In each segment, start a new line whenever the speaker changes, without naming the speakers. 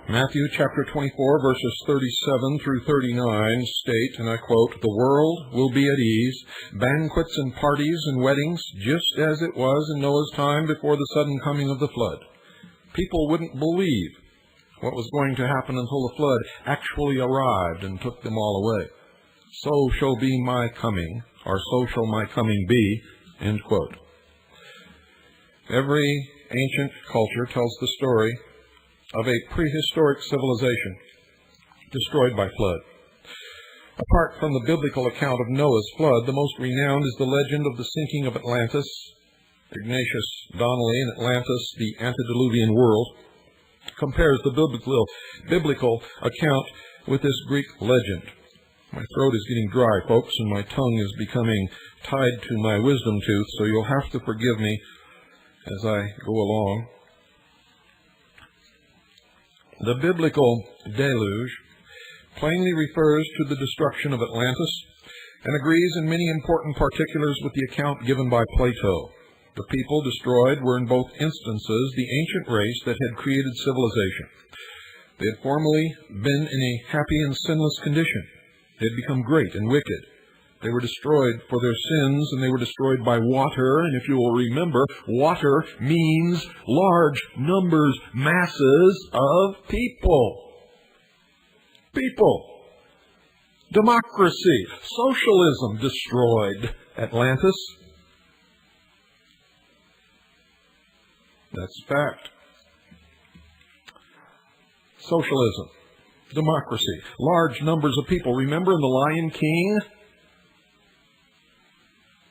Matthew chapter 24, verses 37 through 39 state, and I quote, "The world will be at ease, banquets and parties and weddings, just as it was in Noah's time before the sudden coming of the flood." People wouldn't believe what was going to happen until the flood actually arrived and took them all away. "So shall be my coming," or "so shall my coming be," end quote. Every ancient culture tells the story of a prehistoric civilization destroyed by flood. Apart from the biblical account of Noah's flood, the most renowned is the legend of the sinking of Atlantis. Ignatius Donnelly in Atlantis, the Antediluvian World, compares the biblical account with this Greek legend. My throat is getting dry, folks, and my tongue is becoming tied to my wisdom tooth, so you'll have to forgive me as I go along. The biblical deluge plainly refers to the destruction of Atlantis and agrees in many important particulars with the account given by Plato. The people destroyed were in both instances the ancient race that had created civilization. They had formerly been in a happy and sinless condition. They had become great and wicked. They were destroyed for their sins, and they were destroyed by water. And if you will remember, water means large numbers, masses of people. People. Democracy. Socialism destroyed Atlantis. That's a fact. Socialism. Democracy. Large numbers of people. Remember in The Lion King?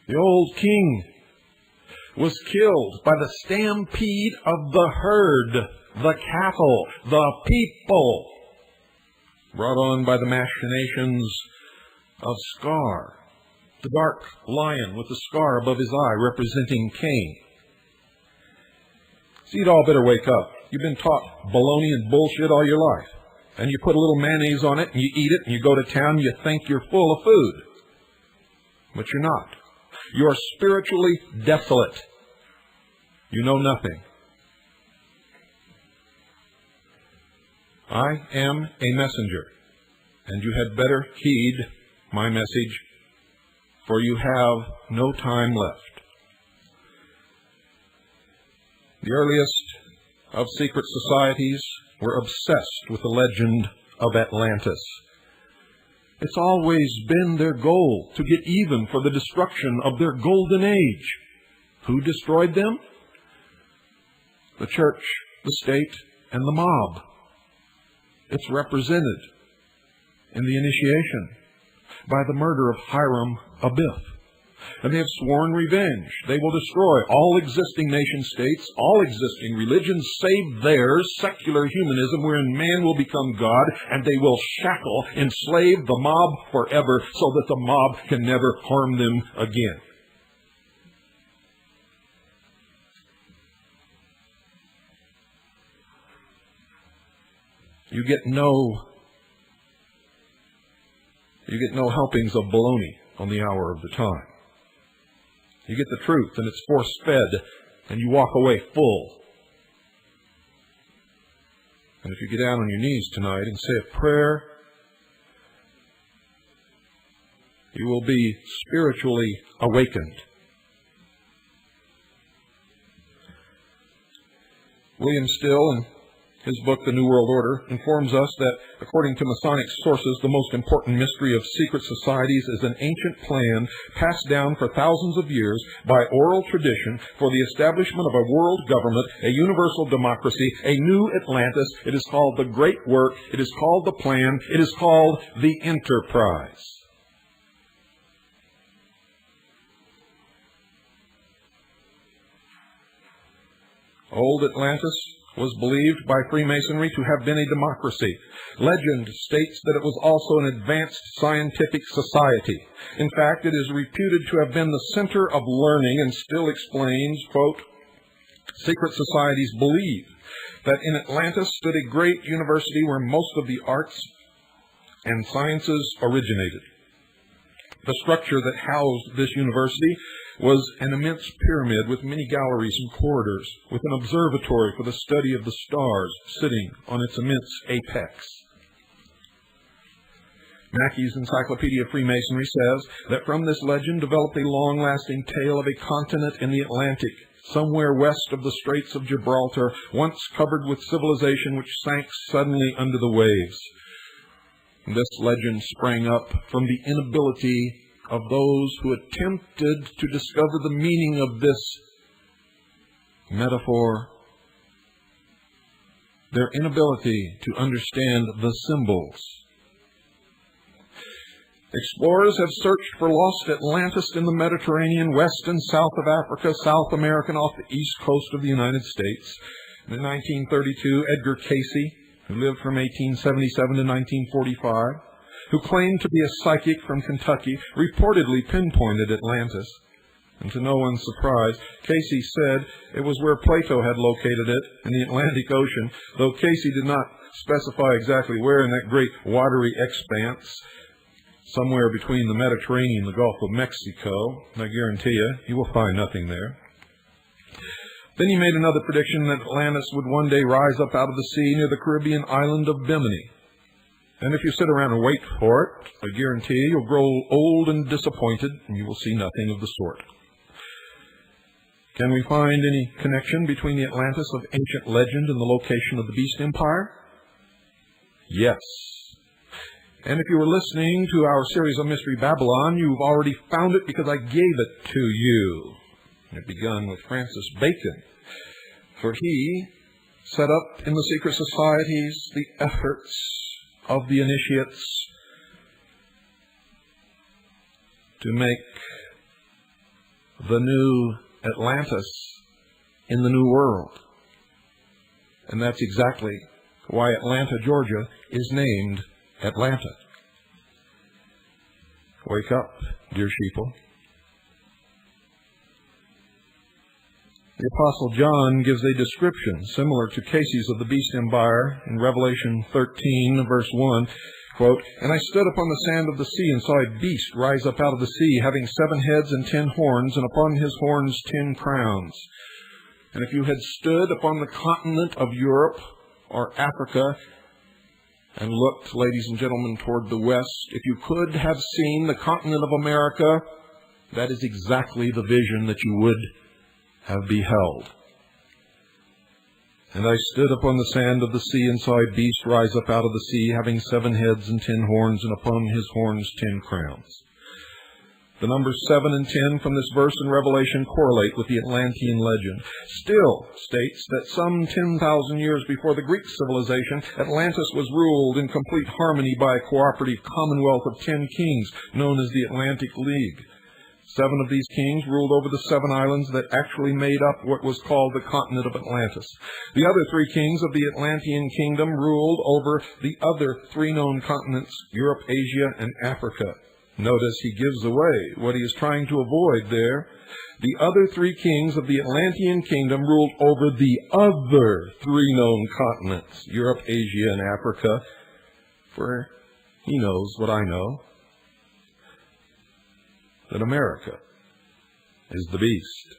The old king was killed by the stampede of the herd, the cattle, the people, brought on by the machinations of Scar, the dark lion with the scar above his eye representing Cain. See, you'd all better wake up. You've been taught baloney and bullshit all your life. And you put a little mayonnaise on it, and you eat it, and you go to town, and you think you're full of food. But you're not. You're spiritually desolate. You know nothing. I am a messenger, and you had better heed my message, for you have no time left. The earliest of secret societies were obsessed with the legend of Atlantis. It's always been their goal to get even for the destruction of their golden age. Who destroyed them? The church, the state, and the mob. It's represented in the initiation by the murder of Hiram Abiff. And they have sworn revenge. They will destroy all existing nation-states, all existing religions, save theirs, secular humanism, wherein man will become God, and they will shackle, enslave the mob forever, so that the mob can never harm them again. You get no helpings of baloney on the hour of the time. You get the truth, and it's force-fed, and you walk away full. And if you get down on your knees tonight and say a prayer, you will be spiritually awakened. William Still, in his book, The New World Order, informs us that, according to Masonic sources, the most important mystery of secret societies is an ancient plan passed down for thousands of years by oral tradition for the establishment of a world government, a universal democracy, a new Atlantis. It is called the Great Work. It is called the Plan. It is called the Enterprise. Old Atlantis was believed by Freemasonry to have been a democracy. Legend states that it was also an advanced scientific society. In fact, it is reputed to have been the center of learning, and Still explains, quote, "Secret societies believe that in Atlantis stood a great university where most of the arts and sciences originated. The structure that housed this university was an immense pyramid with many galleries and corridors, with an observatory for the study of the stars sitting on its immense apex. Mackey's Encyclopedia of Freemasonry says that from this legend developed a long-lasting tale of a continent in the Atlantic, somewhere west of the Straits of Gibraltar, once covered with civilization which sank suddenly under the waves. This legend sprang up from the inability of those who attempted to discover the meaning of this metaphor, their inability to understand the symbols. Explorers have searched for lost Atlantis in the Mediterranean, west and south of Africa, South America, and off the east coast of the United States. In 1932, Edgar Cayce, who lived from 1877 to 1945, who claimed to be a psychic from Kentucky, reportedly pinpointed Atlantis. And to no one's surprise, Cayce said it was where Plato had located it, in the Atlantic Ocean, though Cayce did not specify exactly where in that great watery expanse, somewhere between the Mediterranean and the Gulf of Mexico. I guarantee you will find nothing there. Then he made another prediction that Atlantis would one day rise up out of the sea near the Caribbean island of Bimini. And if you sit around and wait for it, I guarantee you'll grow old and disappointed, and you will see nothing of the sort. Can we find any connection between the Atlantis of ancient legend and the location of the Beast Empire? Yes. And if you were listening to our series on Mystery Babylon, you've already found it because I gave it to you. It began with Francis Bacon, for he set up in the secret societies the efforts of the initiates to make the new Atlantis in the New World. And that's exactly why Atlanta, Georgia is named Atlanta. Wake up, dear sheeple. The Apostle John gives a description similar to Cayce's of the Beast Empire in Revelation 13, verse 1. Quote, "And I stood upon the sand of the sea and saw a beast rise up out of the sea, having 7 heads and 10 horns, and upon his horns 10 crowns. And if you had stood upon the continent of Europe or Africa and looked, ladies and gentlemen, toward the west, if you could have seen the continent of America, that is exactly the vision that you would have beheld. And I stood upon the sand of the sea and saw a beast rise up out of the sea, having 7 heads and 10 horns, and upon his horns 10 crowns. The numbers 7 and 10 from this verse in Revelation correlate with the Atlantean legend. Still states that some 10,000 years before the Greek civilization, Atlantis was ruled in complete harmony by a cooperative commonwealth of 10 kings known as the Atlantic League. 7 of these kings ruled over the 7 islands that actually made up what was called the continent of Atlantis. The other 3 kings of the Atlantean kingdom ruled over the other 3 known continents, Europe, Asia, and Africa. Notice he gives away what he is trying to avoid there. The other 3 kings of the Atlantean kingdom ruled over the other 3 known continents, Europe, Asia, and Africa. For he knows what I know, that America is the beast.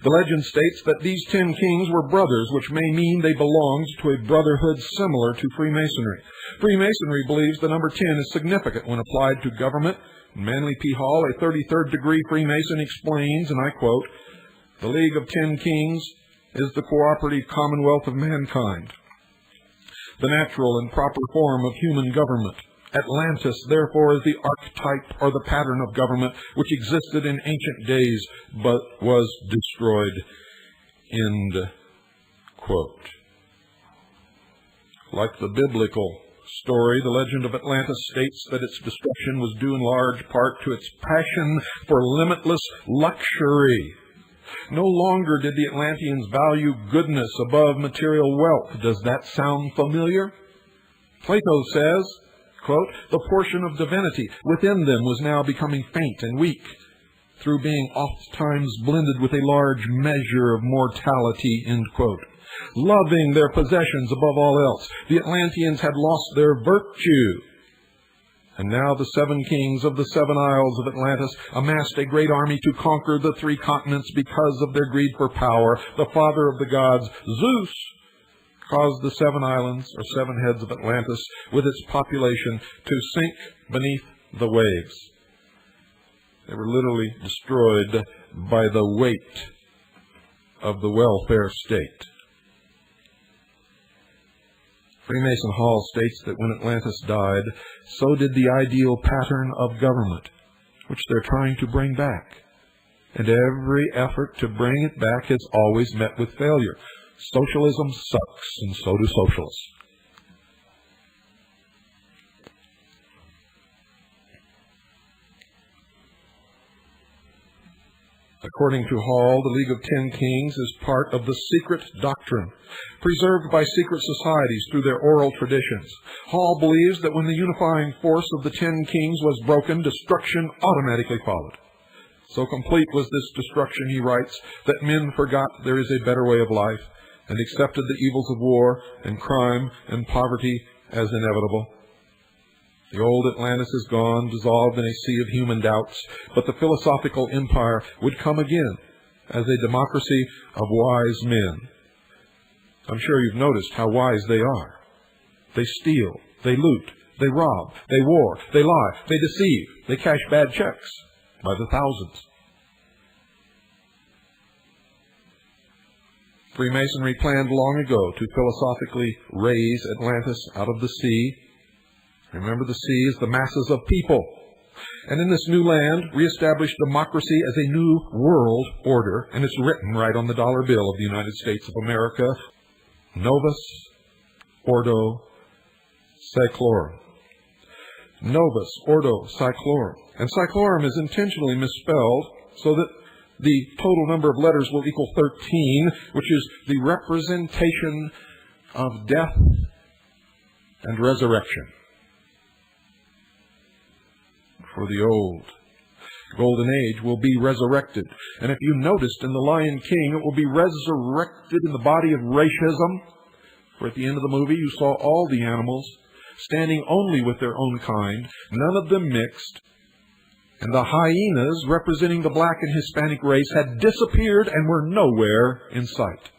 The legend states that these 10 kings were brothers, which may mean they belonged to a brotherhood similar to Freemasonry. Freemasonry believes the number 10 is significant when applied to government. Manly P. Hall, a 33rd degree Freemason, explains, and I quote, "The League of 10 Kings is the cooperative commonwealth of mankind, the natural and proper form of human government. Atlantis, therefore, is the archetype or the pattern of government which existed in ancient days but was destroyed." End quote. Like the biblical story, the legend of Atlantis states that its destruction was due in large part to its passion for limitless luxury. No longer did the Atlanteans value goodness above material wealth. Does that sound familiar? Plato says, quote, "The portion of divinity within them was now becoming faint and weak, through being oft-times blended with a large measure of mortality," end quote. Loving their possessions above all else, the Atlanteans had lost their virtue. And now the 7 kings of the 7 isles of Atlantis amassed a great army to conquer the 3 continents because of their greed for power. The father of the gods, Zeus, caused the 7 islands, or 7 heads of Atlantis, with its population, to sink beneath the waves. They were literally destroyed by the weight of the welfare state. Freemason Hall states that when Atlantis died, so did the ideal pattern of government, which they're trying to bring back. And every effort to bring it back is always met with failure. Socialism sucks, and so do socialists. According to Hall, the League of 10 Kings is part of the secret doctrine, preserved by secret societies through their oral traditions. Hall believes that when the unifying force of the 10 kings was broken, destruction automatically followed. So complete was this destruction, he writes, that men forgot there is a better way of life and accepted the evils of war and crime and poverty as inevitable. The old Atlantis is gone, dissolved in a sea of human doubts, but the philosophical empire would come again as a democracy of wise men. I'm sure you've noticed how wise they are. They steal, they loot, they rob, they war, they lie, they deceive, they cash bad checks by the thousands. Freemasonry planned long ago to philosophically raise Atlantis out of the sea. Remember, the sea is the masses of people. And in this new land, reestablish democracy as a new world order, and it's written right on the dollar bill of the United States of America. Novus Ordo Seclorum. Novus Ordo Seclorum. And Seclorum is intentionally misspelled so that the total number of letters will equal 13, which is the representation of death and resurrection. For the old golden age will be resurrected. And if you noticed in The Lion King, it will be resurrected in the body of racism. For at the end of the movie, you saw all the animals standing only with their own kind, none of them mixed. And the hyenas, representing the black and Hispanic race, had disappeared and were nowhere in sight.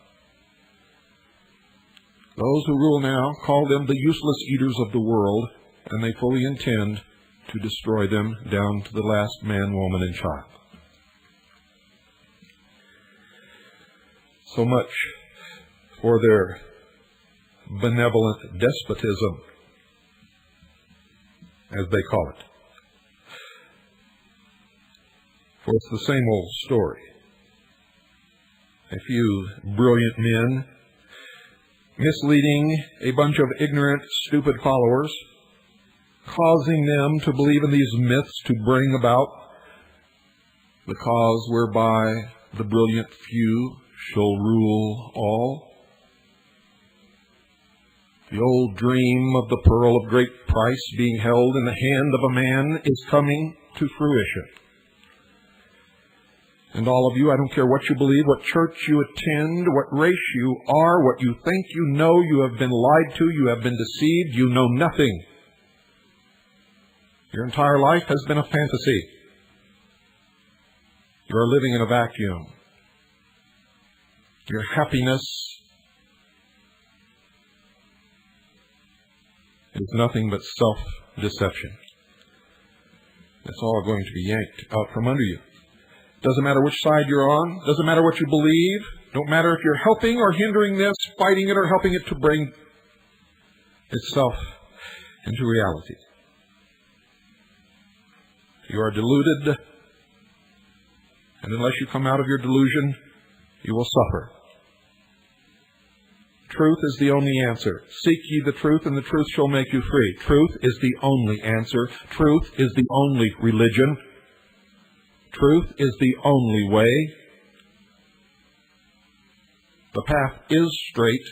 Those who rule now call them the useless eaters of the world, and they fully intend to destroy them down to the last man, woman, and child. So much for their benevolent despotism, as they call it. For it's the same old story. A few brilliant men misleading a bunch of ignorant, stupid followers, causing them to believe in these myths to bring about the cause whereby the brilliant few shall rule all. The old dream of the pearl of great price being held in the hand of a man is coming to fruition. And all of you, I don't care what you believe, what church you attend, what race you are, what you think you know, you have been lied to, you have been deceived, you know nothing. Your entire life has been a fantasy. You are living in a vacuum. Your happiness is nothing but self-deception. It's all going to be yanked out from under you. Doesn't matter which side you're on. Doesn't matter what you believe. Don't matter if you're helping or hindering this, fighting it or helping it to bring itself into reality. You are deluded, and unless you come out of your delusion, you will suffer. Truth is the only answer. Seek ye the truth, and the truth shall make you free. Truth is the only answer. Truth is the only religion. Truth is the only way. The path is straight,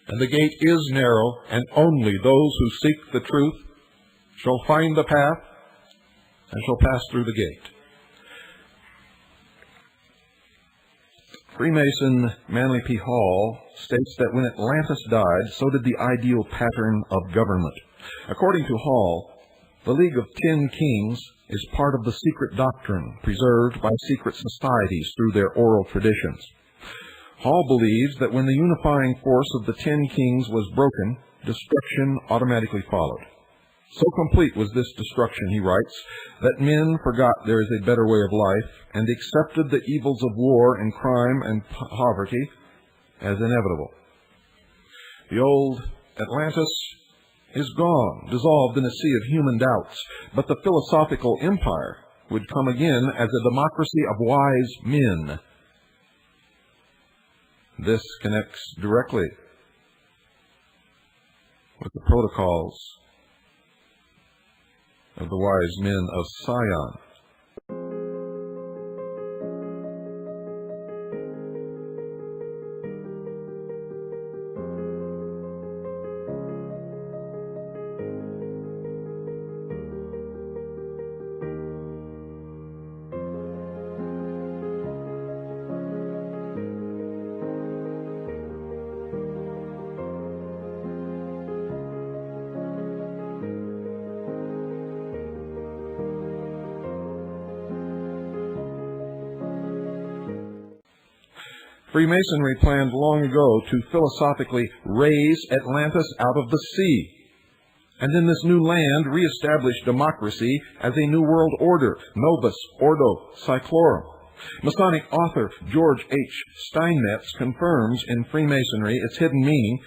and the gate is narrow, and only those who seek the truth shall find the path and shall pass through the gate. Freemason Manly P. Hall states that when Atlantis died, so did the ideal pattern of government. According to Hall, The League of 10 Kings is part of the secret doctrine preserved by secret societies through their oral traditions. Hall believes that when the unifying force of the 10 kings was broken, destruction automatically followed. So complete was this destruction, he writes, that men forgot there is a better way of life and accepted the evils of war and crime and poverty as inevitable. The old Atlantis is gone, dissolved in a sea of human doubts, but the philosophical empire would come again as a democracy of wise men. This connects directly with the protocols of the wise men of Sion. Freemasonry planned long ago to philosophically raise Atlantis out of the sea, and in this new land reestablish democracy as a new world order, Novus Ordo Seclorum. Masonic author George H. Steinmetz confirms in Freemasonry its hidden meaning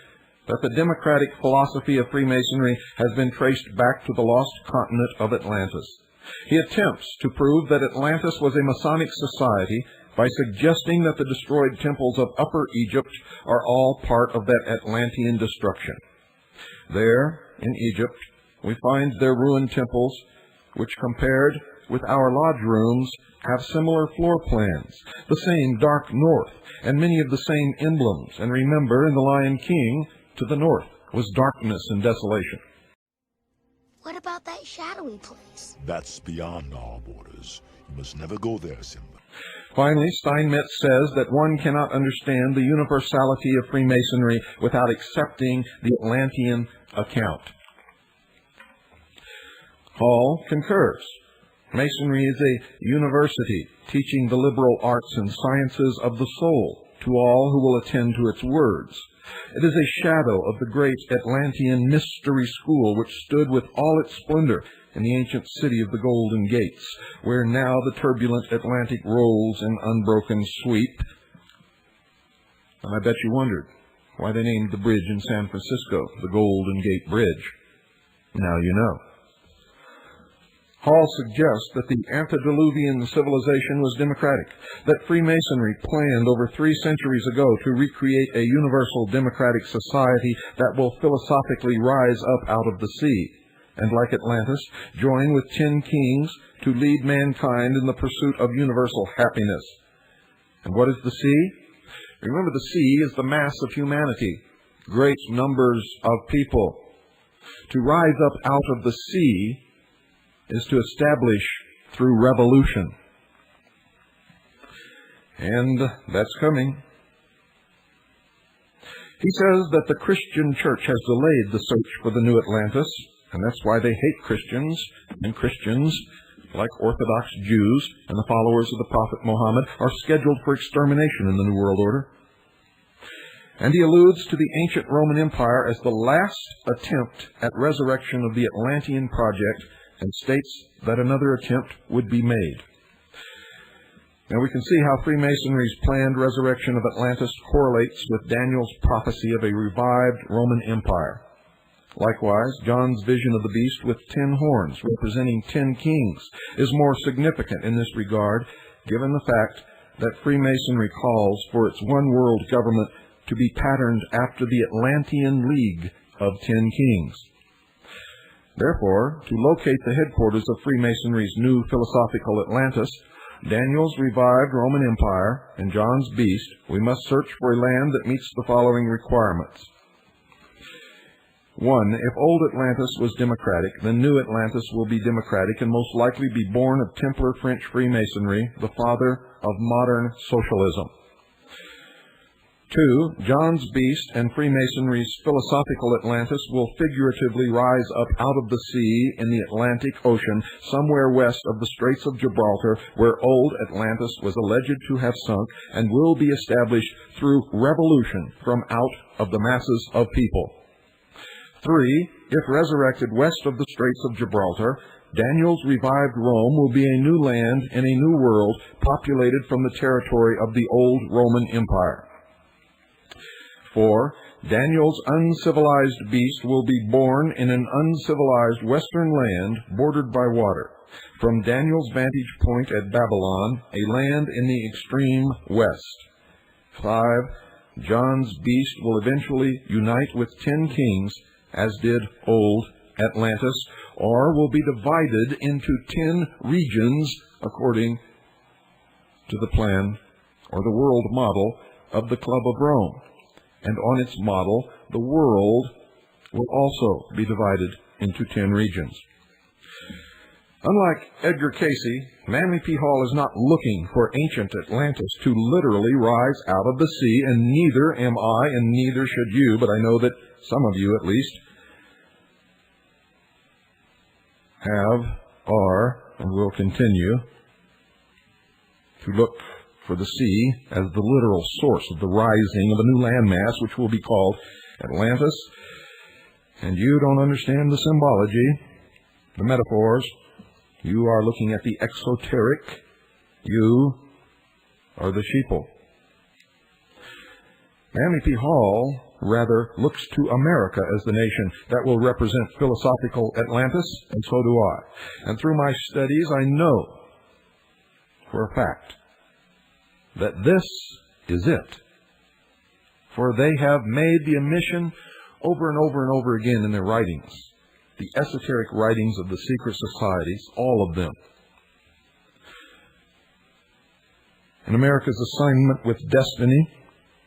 that the democratic philosophy of Freemasonry has been traced back to the lost continent of Atlantis. He attempts to prove that Atlantis was a Masonic society by suggesting that the destroyed temples of Upper Egypt are all part of that Atlantean destruction. There, in Egypt, we find their ruined temples, which compared with our lodge rooms have similar floor plans, the same dark north, and many of the same emblems. And remember, in the Lion King, to the north was darkness and desolation.
What about that shadowy place?
That's beyond our borders. You must never go there, Simba.
Finally, Steinmetz says that one cannot understand the universality of Freemasonry without accepting the Atlantean account. Hall concurs. Masonry is a university teaching the liberal arts and sciences of the soul to all who will attend to its words. It is a shadow of the great Atlantean mystery school which stood with all its splendor in the ancient city of the Golden Gates, where now the turbulent Atlantic rolls in unbroken sweep. And I bet you wondered why they named the bridge in San Francisco the Golden Gate Bridge. Now you know. Hall suggests that the antediluvian civilization was democratic, that Freemasonry planned over 3 centuries ago to recreate a universal democratic society that will philosophically rise up out of the sea, and like Atlantis, join with 10 kings to lead mankind in the pursuit of universal happiness. And what is the sea? Remember, the sea is the mass of humanity, great numbers of people. To rise up out of the sea is to establish through revolution. And that's coming. He says that the Christian church has delayed the search for the new Atlantis, and that's why they hate Christians, and Christians, like Orthodox Jews and the followers of the Prophet Muhammad, are scheduled for extermination in the New World Order. And he alludes to the ancient Roman Empire as the last attempt at resurrection of the Atlantean project, and states that another attempt would be made. Now we can see how Freemasonry's planned resurrection of Atlantis correlates with Daniel's prophecy of a revived Roman Empire. Likewise, John's vision of the beast with 10 horns, representing 10 kings, is more significant in this regard, given the fact that Freemasonry calls for its one-world government to be patterned after the Atlantean League of 10 kings. Therefore, to locate the headquarters of Freemasonry's new philosophical Atlantis, Daniel's revived Roman Empire, and John's beast, we must search for a land that meets the following requirements. 1. If old Atlantis was democratic, then new Atlantis will be democratic and most likely be born of Templar French Freemasonry, the father of modern socialism. 2. John's beast and Freemasonry's philosophical Atlantis will figuratively rise up out of the sea in the Atlantic Ocean, somewhere west of the Straits of Gibraltar, where old Atlantis was alleged to have sunk, and will be established through revolution from out of the masses of people. 3. If resurrected west of the Straits of Gibraltar, Daniel's revived Rome will be a new land in a new world, populated from the territory of the old Roman Empire. 4. Daniel's uncivilized beast will be born in an uncivilized western land bordered by water. From Daniel's vantage point at Babylon, a land in the extreme west. 5. John's beast will eventually unite with 10 kings, as did old Atlantis, or will be divided into 10 regions according to the plan or the world model of the Club of Rome. And on its model, the world will also be divided into 10 regions. Unlike Edgar Cayce, Manly P. Hall is not looking for ancient Atlantis to literally rise out of the sea, and neither am I, and neither should you, but I know that some of you at least have, are, and will continue to look for the sea as the literal source of the rising of a new landmass, which will be called Atlantis. And you don't understand the symbology, the metaphors. You are looking at the exoteric. You are the sheeple. Manly P. Hall rather looks to America as the nation that will represent philosophical Atlantis, and so do I. And through my studies, I know for a fact that this is it. For they have made the admission over and over and over again in their writings, the esoteric writings of the secret societies, all of them. In America's Assignment with Destiny,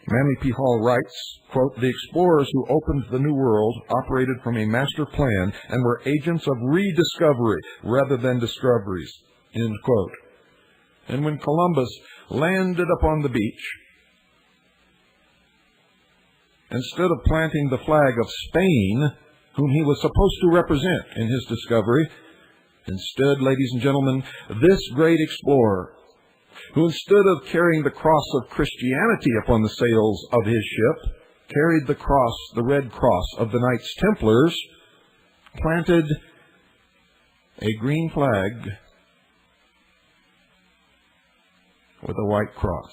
Manly P. Hall writes, quote, "The explorers who opened the New World operated from a master plan and were agents of rediscovery rather than discoveries," end quote. And when Columbus landed upon the beach, instead of planting the flag of Spain, whom he was supposed to represent in his discovery, instead, ladies and gentlemen, this great explorer, who instead of carrying the cross of Christianity upon the sails of his ship, carried the cross, the red cross of the Knights Templars, planted a green flag with a white cross.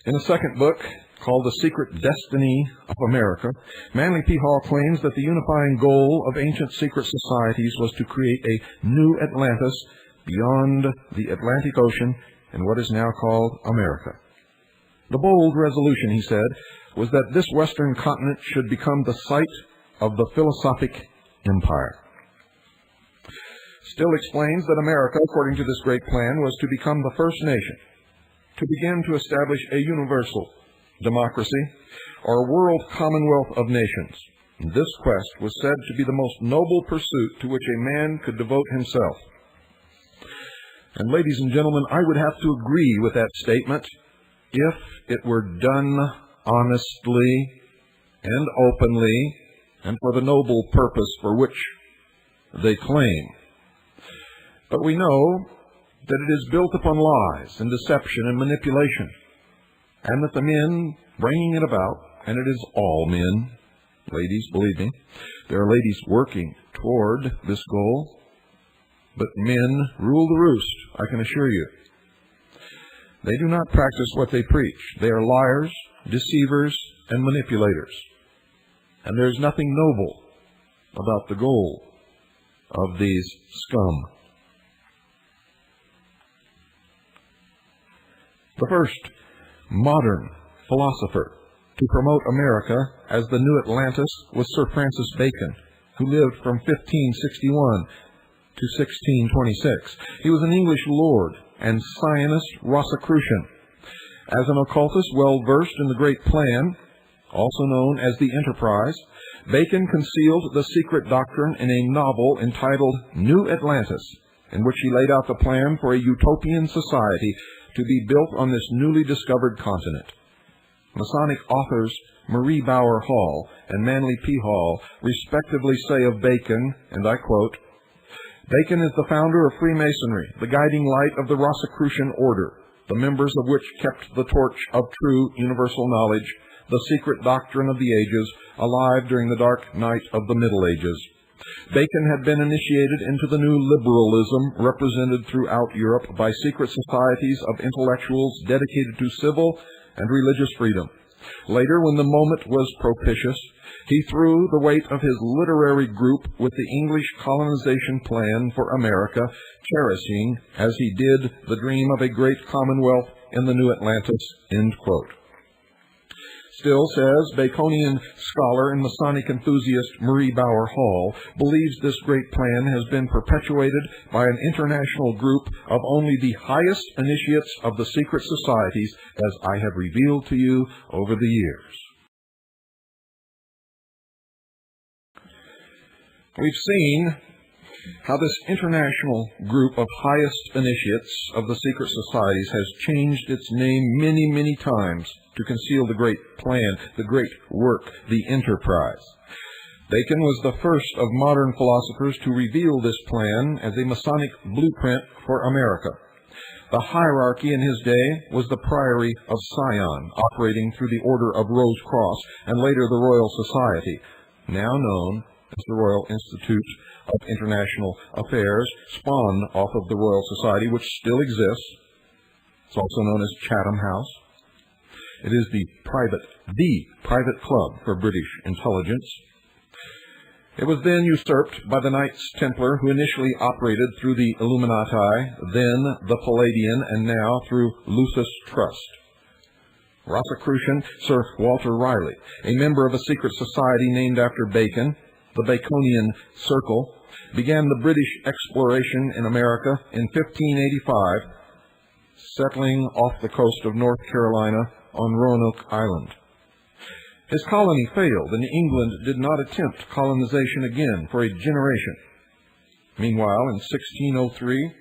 In a second book, called The Secret Destiny of America, Manly P. Hall claims that the unifying goal of ancient secret societies was to create a new Atlantis beyond the Atlantic Ocean in what is now called America. The bold resolution, he said, was that this western continent should become the site of the philosophic empire. Still explains that America, according to this great plan, was to become the first nation to begin to establish a universal democracy or world commonwealth of nations. This quest was said to be the most noble pursuit to which a man could devote himself. And ladies and gentlemen, I would have to agree with that statement if it were done honestly and openly and for the noble purpose for which they claim. But we know that it is built upon lies and deception and manipulation, and that the men bringing it about, and it is all men, ladies, believe me, there are ladies working toward this goal, but men rule the roost, I can assure you. They do not practice what they preach. They are liars, deceivers, and manipulators. And there is nothing noble about the goal of these scum. The first modern philosopher to promote America as the new Atlantis was Sir Francis Bacon, who lived from 1561 to 1626. He was an English lord and Zionist Rosicrucian. As an occultist well versed in the great plan, also known as the Enterprise, Bacon concealed the secret doctrine in a novel entitled New Atlantis, in which he laid out the plan for a utopian society to be built on this newly discovered continent. Masonic authors Marie Bauer Hall and Manly P. Hall respectively say of Bacon, and I quote, "Bacon is the founder of Freemasonry, the guiding light of the Rosicrucian order, the members of which kept the torch of true universal knowledge, the secret doctrine of the ages, alive during the dark night of the Middle Ages. Bacon had been initiated into the new liberalism represented throughout Europe by secret societies of intellectuals dedicated to civil and religious freedom. Later, when the moment was propitious, he threw the weight of his literary group with the English colonization plan for America, cherishing, as he did, the dream of a great commonwealth in the New Atlantis." End quote. Still, says Baconian scholar and Masonic enthusiast Marie Bauer Hall, believes this great plan has been perpetuated by an international group of only the highest initiates of the secret societies, as I have revealed to you over the years. We've seen how this international group of highest initiates of the secret societies has changed its name many, many times to conceal the great plan, the great work, the enterprise. Bacon was the first of modern philosophers to reveal this plan as a Masonic blueprint for America. The hierarchy in his day was the Priory of Sion, operating through the Order of Rose Cross, and later the Royal Society, now known as the Royal Institute of International Affairs, spawned off of the Royal Society, which still exists. It's also known as Chatham House. It is the private club for British intelligence. It was then usurped by the Knights Templar, who initially operated through the Illuminati, then the Palladian, and now through Lucis Trust. Rosicrucian Sir Walter Raleigh, a member of a secret society named after Bacon, the Baconian Circle, began the British exploration in America in 1585, settling off the coast of North Carolina on Roanoke Island. His colony failed, and England did not attempt colonization again for a generation. Meanwhile, in 1603,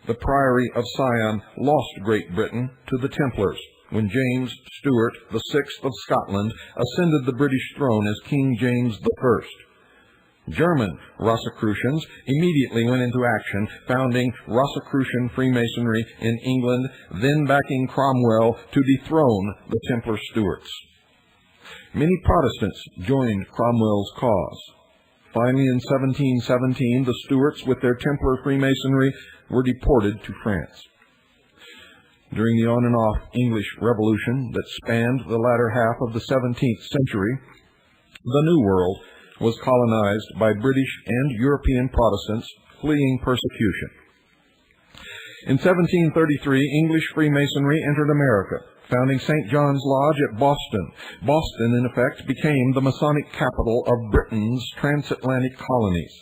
the Priory of Sion lost Great Britain to the Templars when James Stuart VI of Scotland ascended the British throne as King James I. German Rosicrucians immediately went into action, founding Rosicrucian Freemasonry in England, then backing Cromwell to dethrone the Templar Stuarts. Many Protestants joined Cromwell's cause. Finally, in 1717, the Stuarts, with their Templar Freemasonry, were deported to France. During the on-and-off English Revolution that spanned the latter half of the 17th century, the New World was colonized by British and European Protestants fleeing persecution. In 1733, English Freemasonry entered America, founding St. John's Lodge at Boston. Boston, in effect, became the Masonic capital of Britain's transatlantic colonies.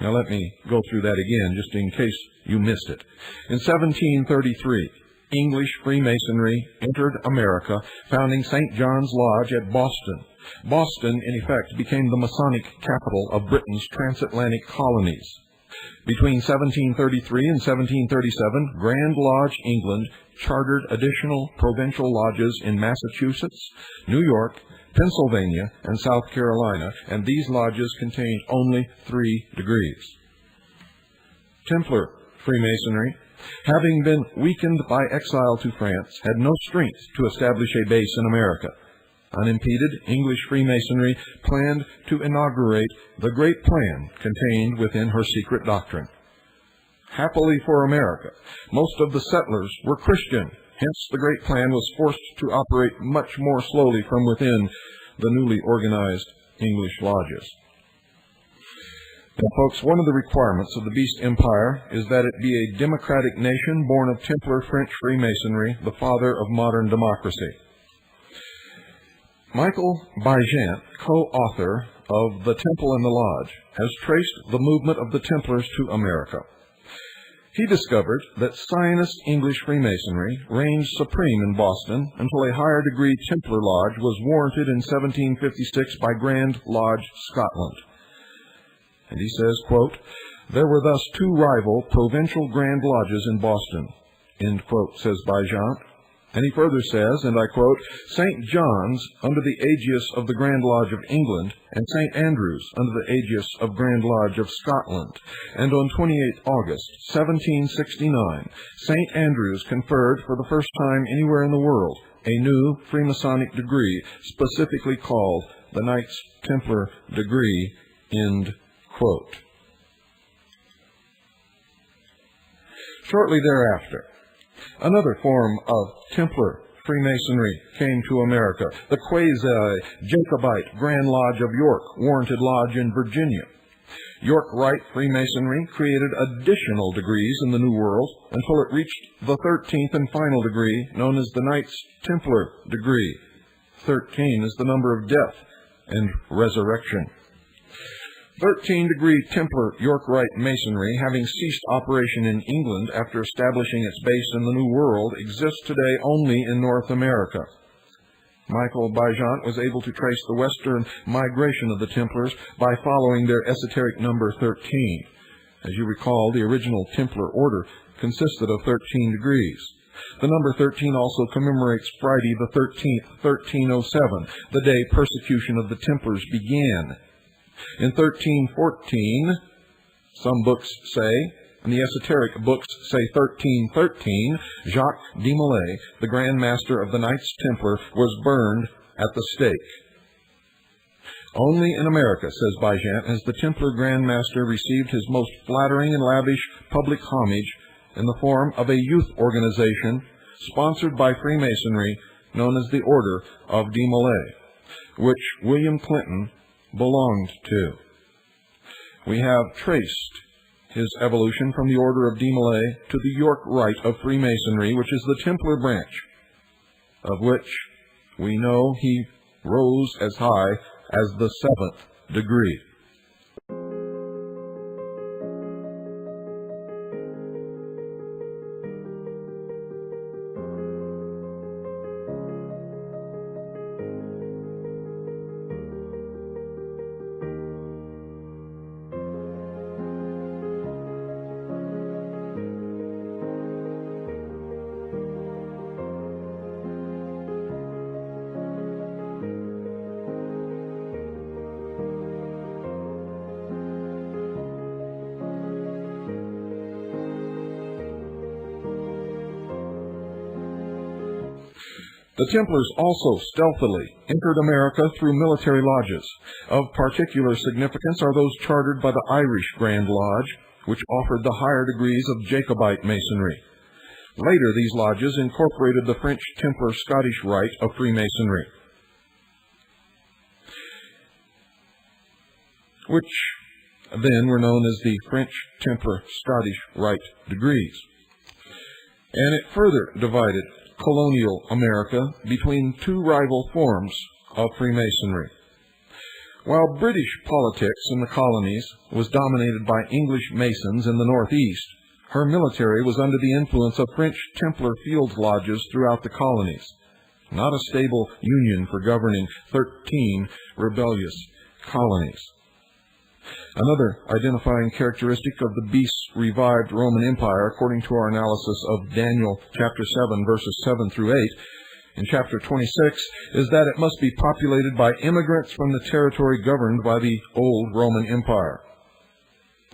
Now let me go through that again, just in case you missed it. In 1733, English Freemasonry entered America, founding St. John's Lodge at Boston. Boston, in effect, became the Masonic capital of Britain's transatlantic colonies. Between 1733 and 1737, Grand Lodge England chartered additional provincial lodges in Massachusetts, New York, Pennsylvania, and South Carolina, and these lodges contained only 3 degrees. Templar Freemasonry, having been weakened by exile to France, had no strength to establish a base in America. Unimpeded, English Freemasonry planned to inaugurate the great plan contained within her secret doctrine. Happily for America, most of the settlers were Christian. Hence, the great plan was forced to operate much more slowly from within the newly organized English lodges. Now, folks, one of the requirements of the Beast Empire is that it be a democratic nation born of Templar French Freemasonry, the father of modern democracy. Michael Baigent, co-author of the Temple and the Lodge, has traced the movement of the Templars to America. He discovered that Zionist English Freemasonry reigned supreme in Boston until a higher degree Templar Lodge was warranted in 1756 by Grand Lodge, Scotland. And he says, quote, "There were thus two rival provincial Grand Lodges in Boston," end quote, says Baigent. And he further says, and I quote, "St. John's under the aegis of the Grand Lodge of England, and St. Andrew's under the aegis of Grand Lodge of Scotland. And on 28 August, 1769, St. Andrew's conferred for the first time anywhere in the world a new Freemasonic degree, specifically called the Knights Templar degree," end quote. Shortly thereafter, another form of Templar Freemasonry came to America, the quasi-Jacobite Grand Lodge of York, Warranted Lodge in Virginia. York Rite Freemasonry created additional degrees in the New World until it reached the 13th and final degree, known as the Knights Templar degree. 13 is the number of death and resurrection. 13-degree Templar York Rite Masonry, having ceased operation in England after establishing its base in the New World, exists today only in North America. Michael Baigent was able to trace the western migration of the Templars by following their esoteric number 13. As you recall, the original Templar order consisted of 13 degrees. The number 13 also commemorates Friday the 13th, 1307, the day persecution of the Templars began. In 1314, some books say, and the esoteric books say 1313, Jacques de Molay, the Grand Master of the Knights Templar, was burned at the stake. Only in America, says Baigent, has the Templar Grand Master received his most flattering and lavish public homage in the form of a youth organization sponsored by Freemasonry known as the Order of de Molay, which William Clinton belonged to. We have traced his evolution from the Order of de Molay to the York Rite of Freemasonry, which is the Templar branch, of which we know he rose as high as the 7th degree. The Templars also stealthily entered America through military lodges. Of particular significance are those chartered by the Irish Grand Lodge, which offered the higher degrees of Jacobite Masonry. Later, these lodges incorporated the French Templar Scottish Rite of Freemasonry, which then were known as the French Templar Scottish Rite degrees. And it further divided colonial America between two rival forms of Freemasonry. While British politics in the colonies was dominated by English Masons in the Northeast, her military was under the influence of French Templar field lodges throughout the colonies, not a stable union for governing 13 rebellious colonies. Another identifying characteristic of the beast's revived Roman Empire, according to our analysis of Daniel chapter 7, verses 7 through 8, in chapter 26, is that it must be populated by immigrants from the territory governed by the old Roman Empire.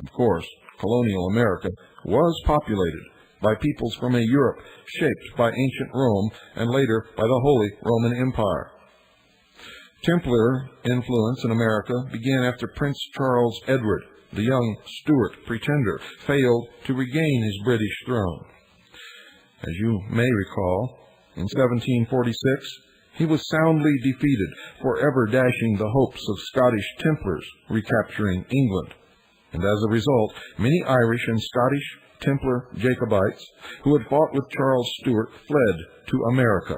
Of course, colonial America was populated by peoples from a Europe shaped by ancient Rome and later by the Holy Roman Empire. Templar influence in America began after Prince Charles Edward, the young Stuart pretender, failed to regain his British throne. As you may recall, in 1746, he was soundly defeated, forever dashing the hopes of Scottish Templars recapturing England. And as a result, many Irish and Scottish Templar Jacobites who had fought with Charles Stuart fled to America.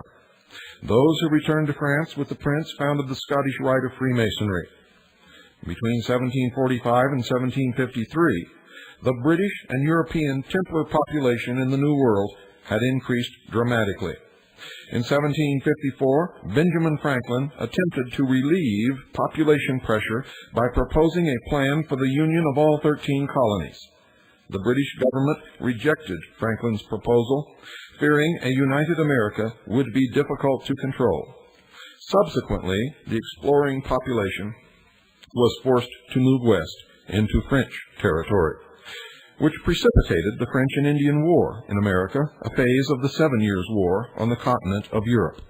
Those who returned to France with the prince founded the Scottish Rite of Freemasonry. Between 1745 and 1753, the British and European Templar population in the New World had increased dramatically. In 1754, Benjamin Franklin attempted to relieve population pressure by proposing a plan for the union of all 13 colonies. The British government rejected Franklin's proposal, fearing a united America would be difficult to control. Subsequently, the exploring population was forced to move west into French territory, which precipitated the French and Indian War in America, a phase of the 7 Years' War on the continent of Europe.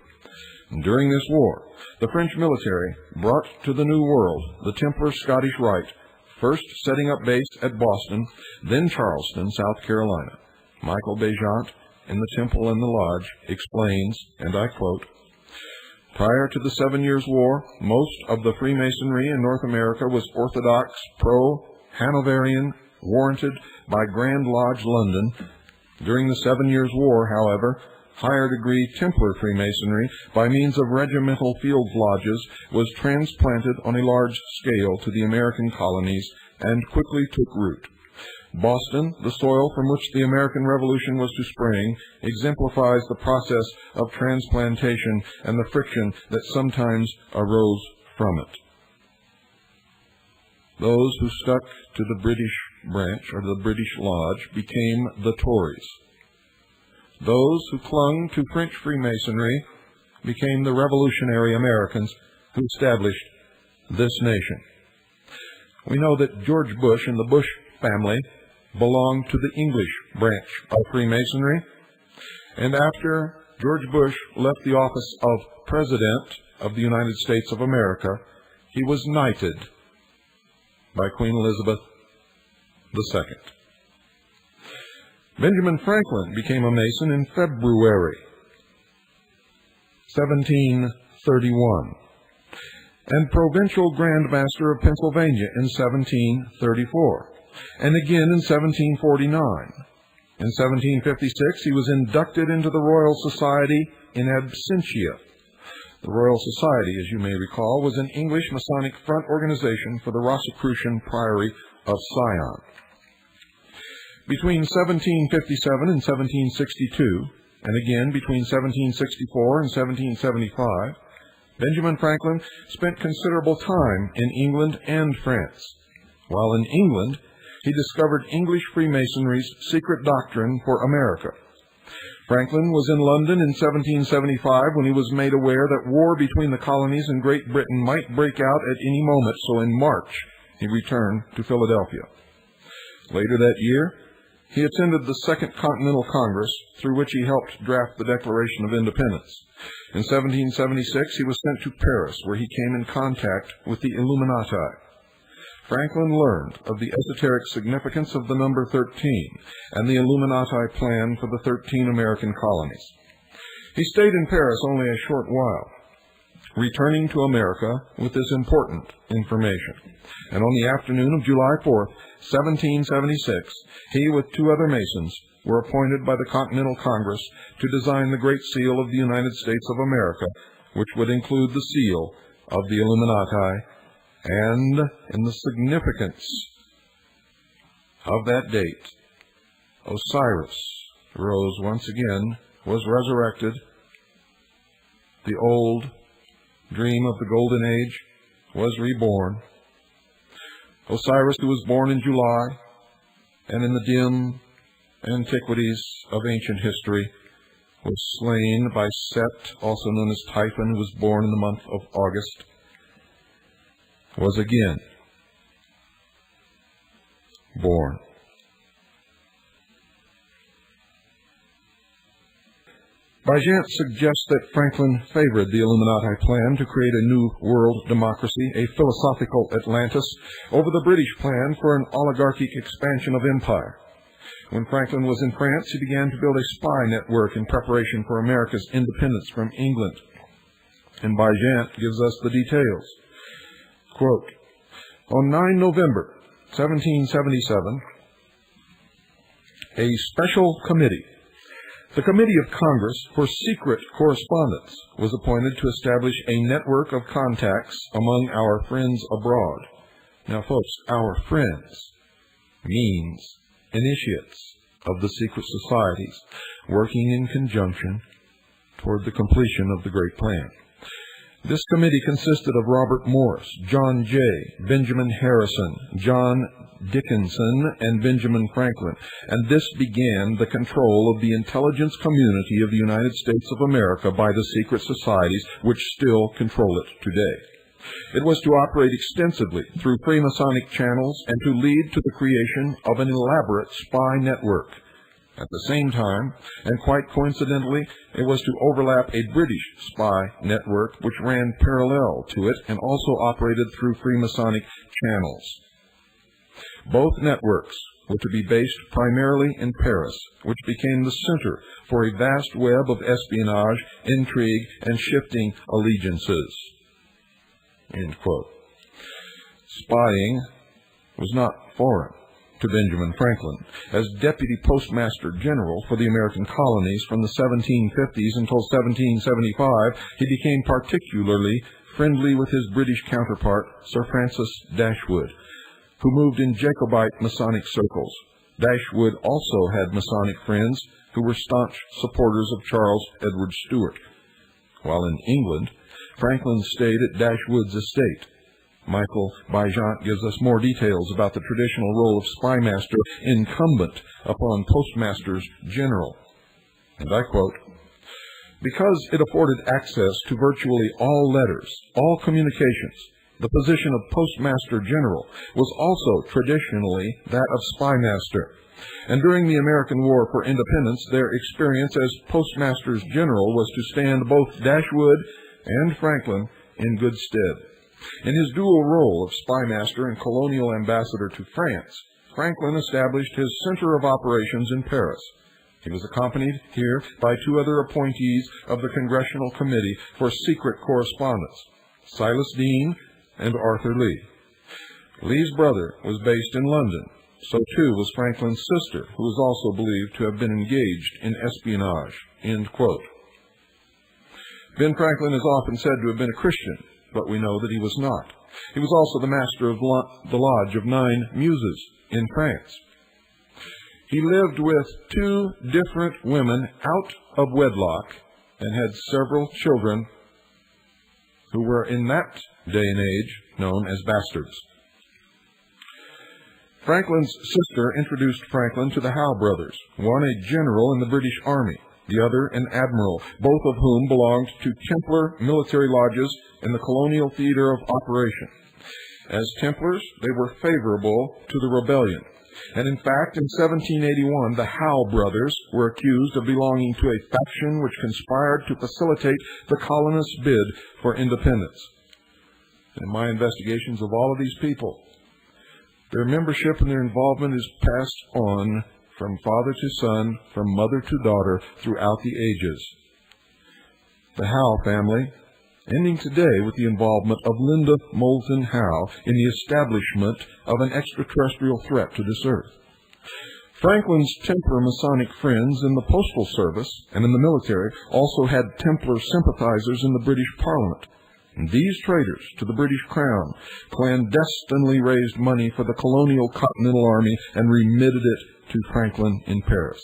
During this war, the French military brought to the New World the Templar Scottish Rite, first setting up base at Boston, then Charleston, South Carolina. Michael Bejant, in The Temple and the Lodge, explains, and I quote, "Prior to the 7 Years' War, most of the Freemasonry in North America was orthodox, pro-Hanoverian, warranted by Grand Lodge London. During the 7 Years' War, however, higher degree Templar Freemasonry, by means of regimental field lodges, was transplanted on a large scale to the American colonies and quickly took root. Boston, the soil from which the American Revolution was to spring, exemplifies the process of transplantation and the friction that sometimes arose from it." Those who stuck to the British branch, or the British Lodge, became the Tories. Those who clung to French Freemasonry became the revolutionary Americans who established this nation. We know that George Bush and the Bush family belonged to the English branch of Freemasonry, and after George Bush left the office of President of the United States of America, he was knighted by Queen Elizabeth II. Benjamin Franklin became a Mason in February 1731 and Provincial Grand Master of Pennsylvania in 1734, and again in 1749. In 1756, he was inducted into the Royal Society in absentia. The Royal Society, as you may recall, was an English Masonic front organization for the Rosicrucian Priory of Sion. Between 1757 and 1762, and again between 1764 and 1775, Benjamin Franklin spent considerable time in England and France. While in England, he discovered English Freemasonry's secret doctrine for America. Franklin was in London in 1775 when he was made aware that war between the colonies and Great Britain might break out at any moment, so in March he returned to Philadelphia. Later that year, he attended the Second Continental Congress, through which he helped draft the Declaration of Independence. In 1776, he was sent to Paris, where he came in contact with the Illuminati. Franklin learned of the esoteric significance of the number 13 and the Illuminati plan for the 13 American colonies. He stayed in Paris only a short while, returning to America with this important information. And on the afternoon of July 4th, 1776, he with 2 other Masons were appointed by the Continental Congress to design the Great Seal of the United States of America, which would include the seal of the Illuminati. And in the significance of that date, Osiris rose once again, was resurrected. The old dream of the Golden Age was reborn. Osiris, who was born in July, and in the dim antiquities of ancient history, was slain by Set, also known as Typhon, who was born in the month of August, was again born. Bajant suggests that Franklin favored the Illuminati plan to create a new world democracy, a philosophical Atlantis, over the British plan for an oligarchic expansion of empire. When Franklin was in France, he began to build a spy network in preparation for America's independence from England. And Bajant gives us the details. Quote, "On 9 November 1777, a special committee, the Committee of Congress for Secret Correspondence, was appointed to establish a network of contacts among our friends abroad. Now, folks, our friends means initiates of the secret societies working in conjunction toward the completion of the Great Plan. This committee consisted of Robert Morris, John Jay, Benjamin Harrison, John Dickinson, and Benjamin Franklin, and this began the control of the intelligence community of the United States of America by the secret societies which still control it today. It was to operate extensively through Freemasonic channels and to lead to the creation of an elaborate spy network. At the same time, and quite coincidentally, it was to overlap a British spy network which ran parallel to it and also operated through Freemasonic channels. Both networks were to be based primarily in Paris, which became the center for a vast web of espionage, intrigue, and shifting allegiances. End quote. Spying was not foreign to Benjamin Franklin. As Deputy Postmaster General for the American colonies from the 1750s until 1775, he became particularly friendly with his British counterpart, Sir Francis Dashwood, who moved in Jacobite Masonic circles. Dashwood also had Masonic friends who were staunch supporters of Charles Edward Stuart. While in England, Franklin stayed at Dashwood's estate. Michael Bajant gives us more details about the traditional role of spymaster incumbent upon postmasters general. And I quote, "Because it afforded access to virtually all letters, all communications, the position of postmaster general was also traditionally that of spymaster. And during the American War for Independence, their experience as postmasters general was to stand both Dashwood and Franklin in good stead. In his dual role of spymaster and colonial ambassador to France, Franklin established his center of operations in Paris. He was accompanied here by two other appointees of the Congressional Committee for Secret Correspondence, Silas Deane and Arthur Lee. Lee's brother was based in London. So too was Franklin's sister, who was also believed to have been engaged in espionage." End quote. Ben Franklin is often said to have been a Christian, but we know that he was not. He was also the master of the Lodge of 9 Muses in France. He lived with 2 different women out of wedlock and had several children who were in that day and age known as bastards. Franklin's sister introduced Franklin to the Howe brothers, one a general in the British Army, the other an admiral, both of whom belonged to Templar military lodges in the colonial theater of operation. As Templars, they were favorable to the rebellion, and in fact, in 1781, the Howe brothers were accused of belonging to a faction which conspired to facilitate the colonists' bid for independence. In my investigations of all of these people, their membership and their involvement is passed on from father to son, from mother to daughter, throughout the ages. The Howe family, ending today with the involvement of Linda Moulton Howe in the establishment of an extraterrestrial threat to this earth. Franklin's Templar Masonic friends in the Postal Service and in the military also had Templar sympathizers in the British Parliament. And these traitors to the British Crown clandestinely raised money for the colonial Continental Army and remitted it to Franklin in Paris.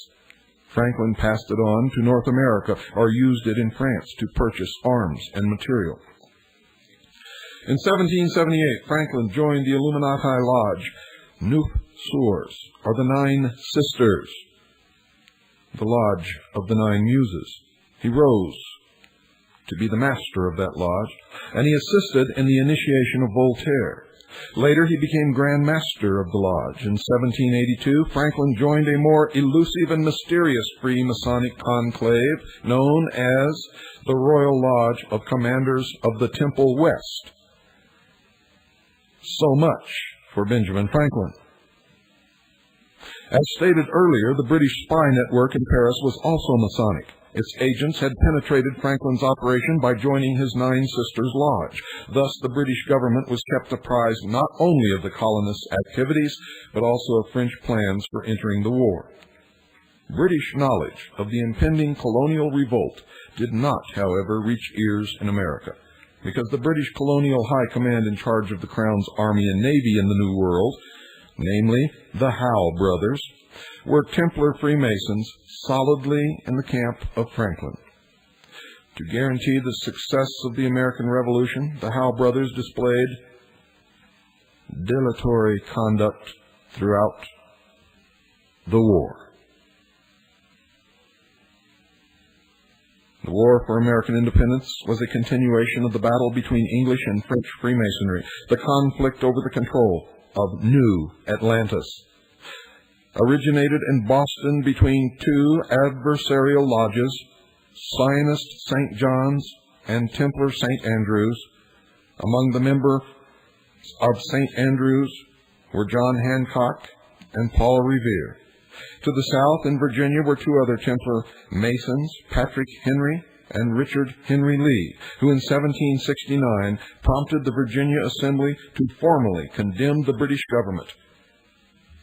Franklin passed it on to North America or used it in France to purchase arms and material. In 1778, Franklin joined the Illuminati Lodge, Neuf Soeurs, or the 9 Sisters, the Lodge of the 9 Muses. He rose to be the master of that lodge, and he assisted in the initiation of Voltaire. Later, he became Grand Master of the Lodge. In 1782, Franklin joined a more elusive and mysterious Freemasonic conclave known as the Royal Lodge of Commanders of the Temple West. So much for Benjamin Franklin. As stated earlier, the British spy network in Paris was also Masonic. Its agents had penetrated Franklin's operation by joining his 9 Sisters Lodge. Thus, the British government was kept apprised not only of the colonists' activities, but also of French plans for entering the war. British knowledge of the impending colonial revolt did not, however, reach ears in America. because the British colonial high command in charge of the Crown's army and navy in the New World, namely the Howe brothers, were Templar Freemasons solidly in the camp of Franklin. To guarantee the success of the American Revolution, the Howe brothers displayed dilatory conduct throughout the war. The War for American Independence was a continuation of the battle between English and French Freemasonry, the conflict over the control of New Atlantis. Originated in Boston between two adversarial lodges, Zionist St. John's and Templar St. Andrews. Among the members of St. Andrews were John Hancock and Paul Revere. To the south in Virginia were two other Templar Masons, Patrick Henry and Richard Henry Lee, who in 1769 prompted the Virginia Assembly to formally condemn the British government.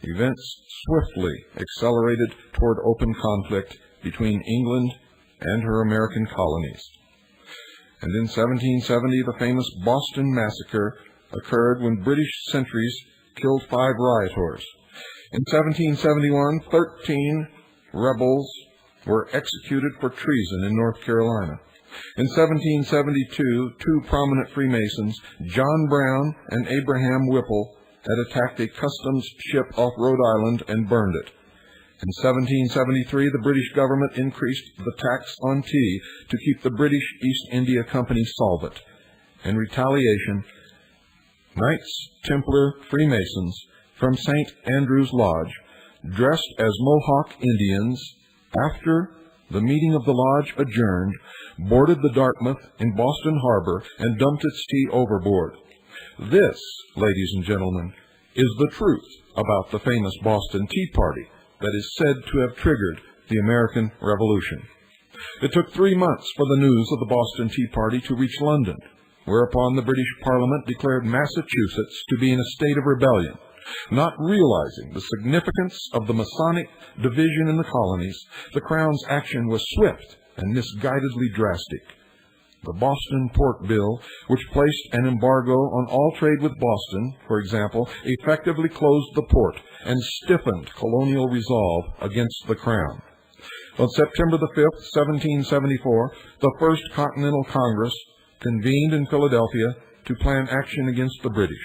Events swiftly accelerated toward open conflict between England and her American colonies. And in 1770, the famous Boston Massacre occurred when British sentries killed 5 rioters. In 1771, 13 rebels were executed for treason in North Carolina. In 1772, 2 prominent Freemasons, John Brown and Abraham Whipple, had attacked a customs ship off Rhode Island and burned it. In 1773, the British government increased the tax on tea to keep the British East India Company solvent. In retaliation, Knights Templar Freemasons from St. Andrew's Lodge, dressed as Mohawk Indians, after the meeting of the lodge adjourned, boarded the Dartmouth in Boston Harbor and dumped its tea overboard. This, ladies and gentlemen, is the truth about the famous Boston Tea Party that is said to have triggered the American Revolution. It took 3 months for the news of the Boston Tea Party to reach London, whereupon the British Parliament declared Massachusetts to be in a state of rebellion. Not realizing the significance of the Masonic division in the colonies, the Crown's action was swift and misguidedly drastic. The Boston Port Bill, which placed an embargo on all trade with Boston, for example, effectively closed the port and stiffened colonial resolve against the Crown. On September the 5th, 1774, the First Continental Congress convened in Philadelphia to plan action against the British.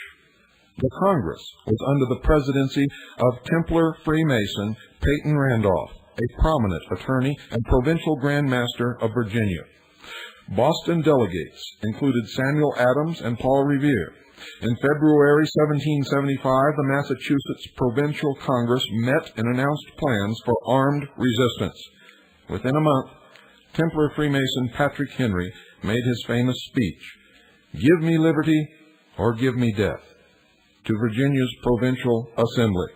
The Congress was under the presidency of Templar Freemason Peyton Randolph, a prominent attorney and provincial Grand Master of Virginia. Boston delegates included Samuel Adams and Paul Revere. In February 1775, the Massachusetts Provincial Congress met and announced plans for armed resistance. Within a month, Templar Freemason Patrick Henry made his famous speech, "Give me liberty or give me death," to Virginia's Provincial Assembly.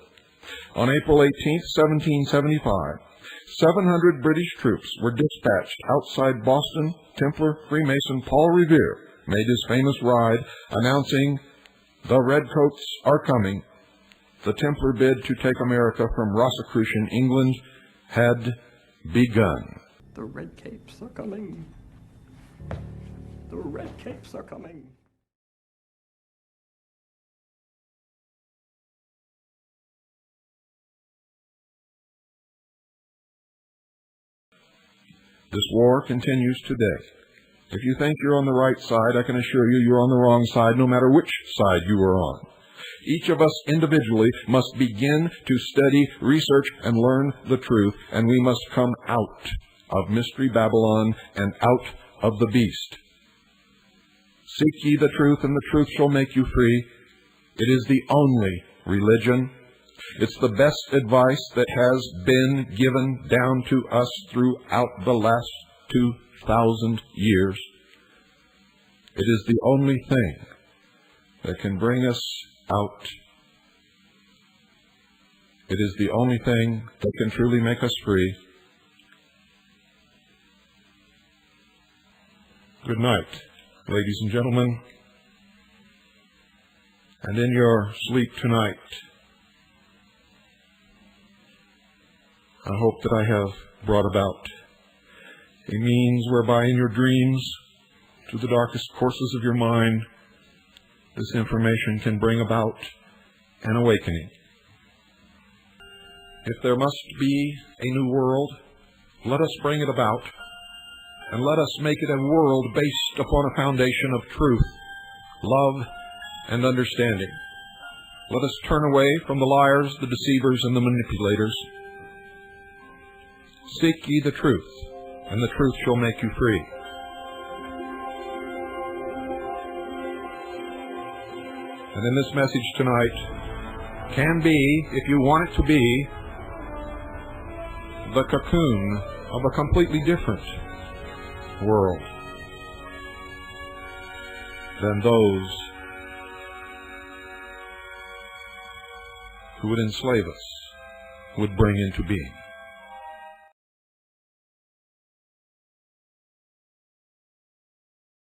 On April 18, 1775, 700 British troops were dispatched outside Boston. Templar Freemason Paul Revere made his famous ride announcing, "The Redcoats are coming." The Templar bid to take America from Rosicrucian England had begun.
The Red Capes are coming. The Red Capes are coming.
This war continues today. If you think you're on the right side, I can assure you you're on the wrong side, no matter which side you are on. Each of us individually must begin to study, research, and learn the truth, and we must come out of Mystery Babylon and out of the beast. Seek ye the truth, and the truth shall make you free. It is the only religion. It's the best advice that has been given down to us throughout the last 2,000 years. It is the only thing that can bring us out. It is the only thing that can truly make us free. Good night, ladies and gentlemen. And in your sleep tonight, I hope that I have brought about a means whereby in your dreams to the darkest courses of your mind, this information can bring about an awakening. If there must be a new world, let us bring it about, and let us make it a world based upon a foundation of truth, love, and understanding. Let us turn away from the liars, the deceivers, and the manipulators. Seek ye the truth, and the truth shall make you free. And in this message tonight can be, if you want it to be, the cocoon of a completely different world than those who would enslave us would bring into being.